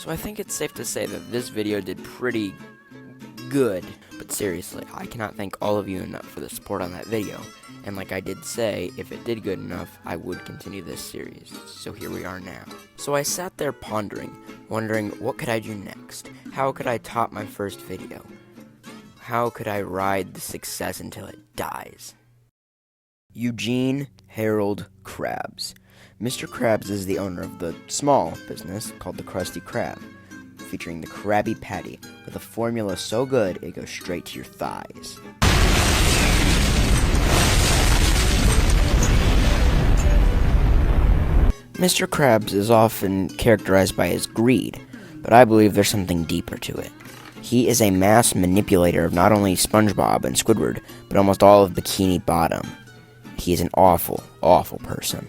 So I think it's safe to say that this video did pretty good. But seriously, I cannot thank all of you enough for the support on that video. And like I did say, if it did good enough, I would continue this series. So here we are now. So I sat there pondering, wondering what could I do next? How could I top my first video? How could I ride the success until it dies? Eugene Harold Krabs. Mr. Krabs is the owner of the small business called the Krusty Krab, featuring the Krabby Patty with a formula so good it goes straight to your thighs. Mr. Krabs is often characterized by his greed, but I believe there's something deeper to it. He is a mass manipulator of not only Spongebob and Squidward, but almost all of Bikini Bottom. He is an awful, awful person.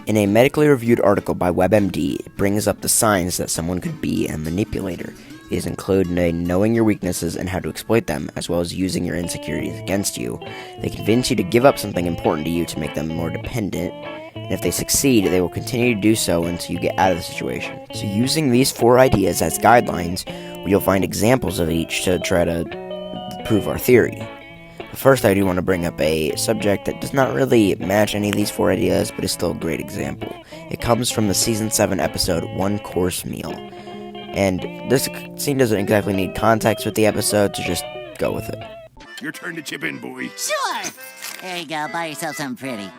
In a medically reviewed article by WebMD, it brings up the signs that someone could be a manipulator. It is included in knowing your weaknesses and how to exploit them, as well as using your insecurities against you. They convince you to give up something important to you to make them more dependent, and if they succeed, they will continue to do so until you get out of the situation. So using these 4 ideas as guidelines, you'll find examples of each to try to prove our theory. But first, I do want to bring up a subject that does not really match any of these 4 ideas, but is still a great example. It comes from the Season 7 episode, One Course Meal. And this scene doesn't exactly need context with the episode, so just go with it. Your turn to chip in, boy. Sure! There you go, buy yourself something pretty.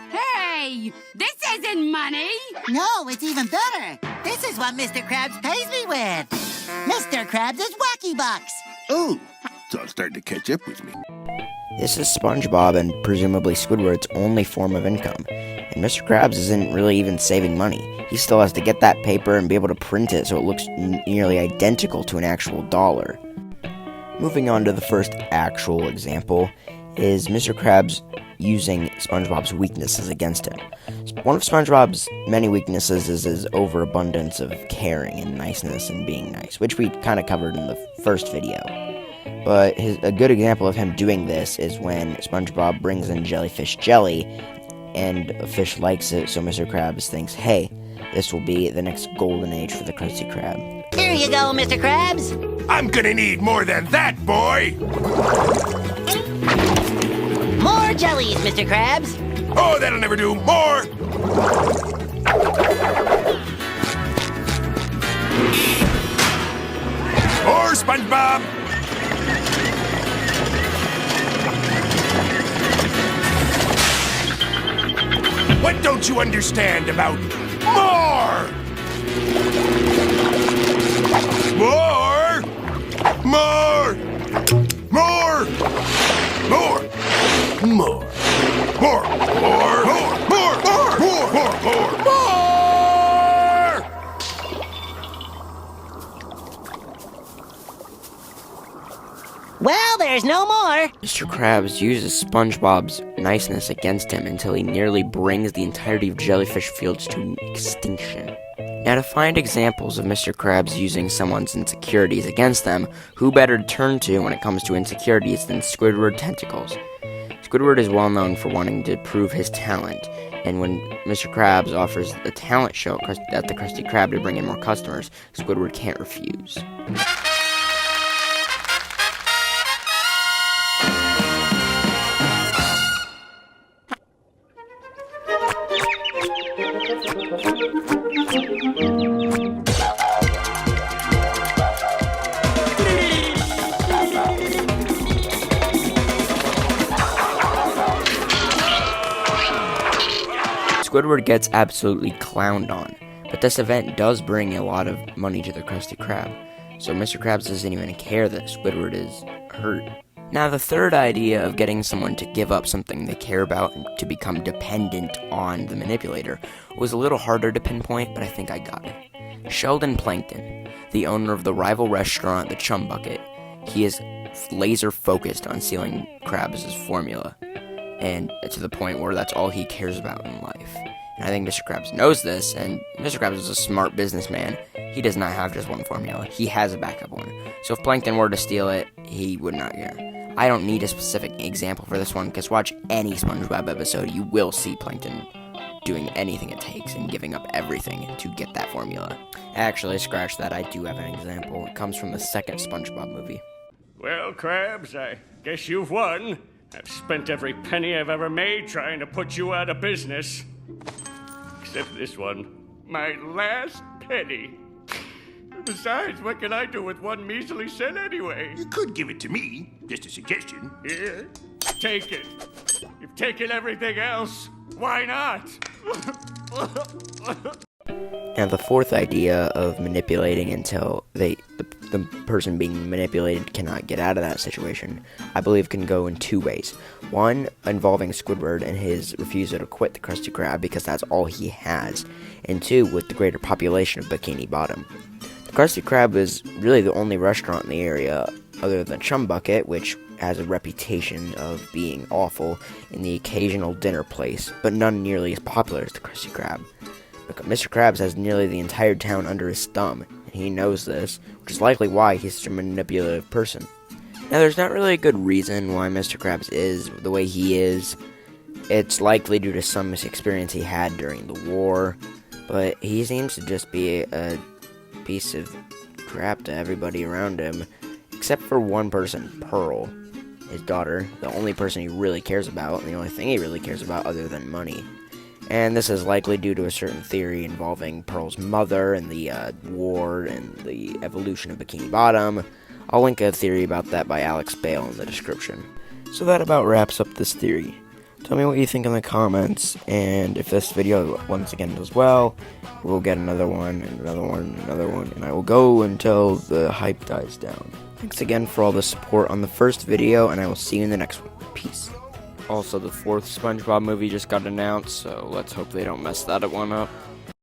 Hey, this isn't money. No, it's even better. This is what Mr. Krabs pays me with. Mr. Krabs is Wacky Bucks. Oh, it's all starting to catch up with me. This is SpongeBob and presumably Squidward's only form of income, and Mr. Krabs isn't really even saving money. He still has to get that paper and be able to print it so it looks nearly identical to an actual dollar. Moving on to the first actual example is Mr. Krabs using SpongeBob's weaknesses against him. One of SpongeBob's many weaknesses is his overabundance of caring and niceness and being nice, which we kind of covered in the first video. But a good example of him doing this is when SpongeBob brings in jellyfish jelly, and a fish likes it, so Mr. Krabs thinks, hey, this will be the next golden age for the Krusty Krab. Here you go, Mr. Krabs. I'm gonna need more than that, boy! More jellies, Mr. Krabs. Oh, that'll never do. More! More, SpongeBob! What don't you understand about more? More! More! More! More! More! More! More! More! More! More! More! More! More! Well, there's no more. Mr. Krabs uses SpongeBob's niceness against him until he nearly brings the entirety of Jellyfish Fields to extinction. Now, to find examples of Mr. Krabs using someone's insecurities against them, who better to turn to when it comes to insecurities than Squidward Tentacles? Squidward is well known for wanting to prove his talent, and when Mr. Krabs offers a talent show at the Krusty Krab to bring in more customers, Squidward can't refuse. Squidward gets absolutely clowned on, but this event does bring a lot of money to the Krusty Krab, so Mr. Krabs doesn't even care that Squidward is hurt. Now, the third idea of getting someone to give up something they care about and to become dependent on the manipulator was a little harder to pinpoint, but I think I got it. Sheldon Plankton, the owner of the rival restaurant, the Chum Bucket, he is laser focused on stealing Krabs' formula, and to the point where that's all he cares about in life. And I think Mr. Krabs knows this, and Mr. Krabs is a smart businessman. He does not have just one formula. He has a backup one. So if Plankton were to steal it, he would not care. I don't need a specific example for this one, because watch any SpongeBob episode, you will see Plankton doing anything it takes and giving up everything to get that formula. Actually, scratch that, I do have an example. It comes from the second SpongeBob movie. Well, Krabs, I guess you've won. I've spent every penny I've ever made trying to put you out of business. Except this one. My last penny. Besides, what can I do with one measly cent anyway? You could give it to me. Just a suggestion. Here, take it. You've taken everything else. Why not? Now, the fourth idea of manipulating until the person being manipulated cannot get out of that situation, I believe can go in two ways. One, involving Squidward and his refusal to quit the Krusty Krab because that's all he has. And two, with the greater population of Bikini Bottom. The Krusty Krab is really the only restaurant in the area other than Chum Bucket, which has a reputation of being awful, and the occasional dinner place, but none nearly as popular as the Krusty Krab. Mr. Krabs has nearly the entire town under his thumb, and he knows this, which is likely why he's such a manipulative person. Now, there's not really a good reason why Mr. Krabs is the way he is. It's likely due to some experience he had during the war, but he seems to just be a piece of crap to everybody around him, except for one person, Pearl, his daughter, the only person he really cares about, and the only thing he really cares about other than money. And this is likely due to a certain theory involving Pearl's mother and the war and the evolution of Bikini Bottom. I'll link a theory about that by Alex Bale in the description. So that about wraps up this theory. Tell me what you think in the comments, and if this video once again does well, we'll get another one, and another one, and another one, and I will go until the hype dies down. Thanks again for all the support on the first video, and I will see you in the next one. Peace. Also, the fourth SpongeBob movie just got announced, so let's hope they don't mess that one up.